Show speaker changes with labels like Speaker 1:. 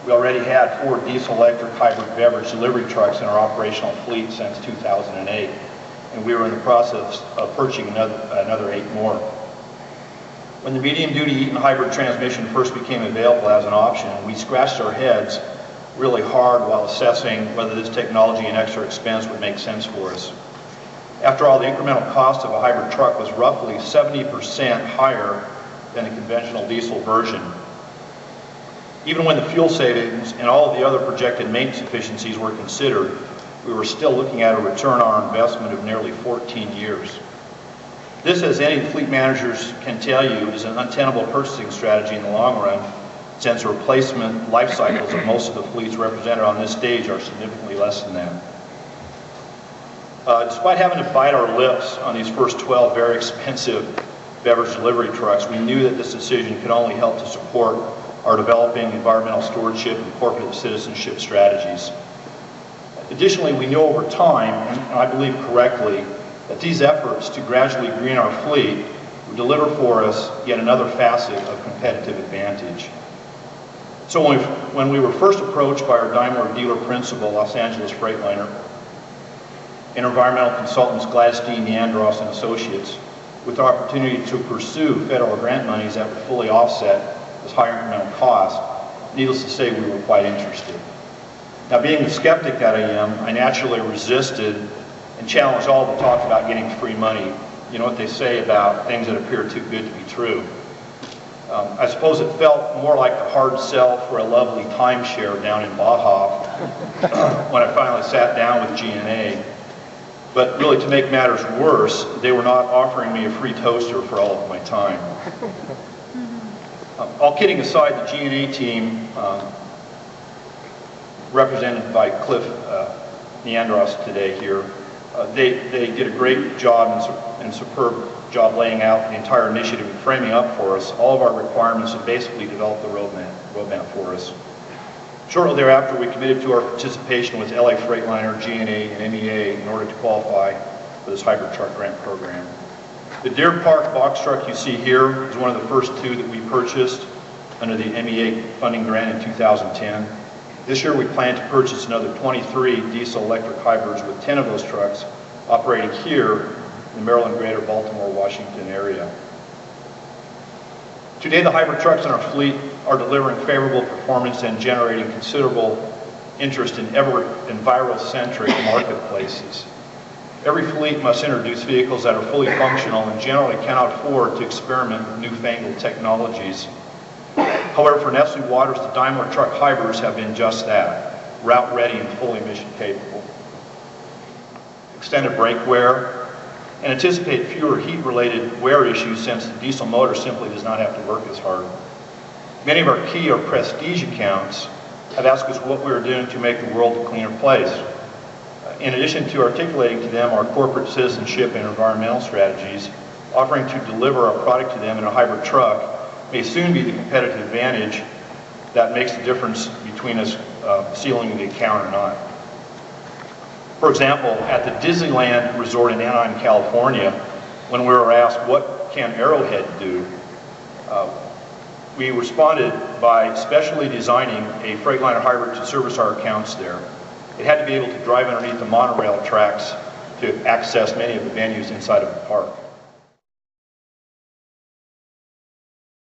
Speaker 1: We already had 4 diesel-electric hybrid beverage delivery trucks in our operational fleet since 2008, and we were in the process of purchasing another 8 more. When the medium-duty Eaton hybrid transmission first became available as an option, we scratched our heads really hard while assessing whether this technology and extra expense would make sense for us. After all, the incremental cost of a hybrid truck was roughly 70% higher than a conventional diesel version. Even when the fuel savings and all of the other projected maintenance efficiencies were considered, we were still looking at a return on our investment of nearly 14 years. This, as any fleet managers can tell you, is an untenable purchasing strategy in the long run, since the replacement life cycles of most of the fleets represented on this stage are significantly less than that. Despite having to bite our lips on these first 12 very expensive beverage delivery trucks, we knew that this decision could only help to support our developing environmental stewardship and corporate citizenship strategies. Additionally, we knew over time, and I believe correctly, that these efforts to gradually green our fleet would deliver for us yet another facet of competitive advantage. So when we were first approached by our Daimler dealer principal, Los Angeles Freightliner, and environmental consultants Gladstein, Neandros, and Associates, with the opportunity to pursue federal grant monies that would fully offset this higher incremental cost, needless to say, we were quite interested. Now, being the skeptic that I am, I naturally resisted and challenged all the talk about getting free money. You know what they say about things that appear too good to be true. I suppose it felt more like a hard sell for a lovely timeshare down in Baja when I finally sat down with G&A. But really, to make matters worse, they were not offering me a free toaster for all of my time. All kidding aside, the G&A team, represented by Cliff Neandros today here, they did a great job and superb job laying out the entire initiative and framing up for us all of our requirements and basically developed the roadmap for us. Shortly thereafter, we committed to our participation with LA Freightliner, G&A, and MEA in order to qualify for this hybrid truck grant program. The Deer Park box truck you see here is one of the first 2 that we purchased under the MEA funding grant in 2010. This year we plan to purchase another 23 diesel-electric hybrids, with 10 of those trucks operating here in the Maryland, Greater Baltimore, Washington area. Today, the hybrid trucks in our fleet are delivering favorable performance and generating considerable interest in enviro-centric marketplaces. Every fleet must introduce vehicles that are fully functional and generally cannot afford to experiment with newfangled technologies. However, for Nestle Waters, the Daimler truck hybrids have been just that, route-ready and fully mission-capable. Extended brake wear, and anticipate fewer heat-related wear issues since the diesel motor simply does not have to work as hard. Many of our key or prestige accounts have asked us what we are doing to make the world a cleaner place. In addition to articulating to them our corporate citizenship and environmental strategies, offering to deliver our product to them in a hybrid truck may soon be the competitive advantage that makes the difference between us sealing the account or not. For example, at the Disneyland Resort in Anaheim, California, when we were asked what can Arrowhead do, we responded by specially designing a Freightliner hybrid to service our accounts there. It had to be able to drive underneath the monorail tracks to access many of the venues inside of the park.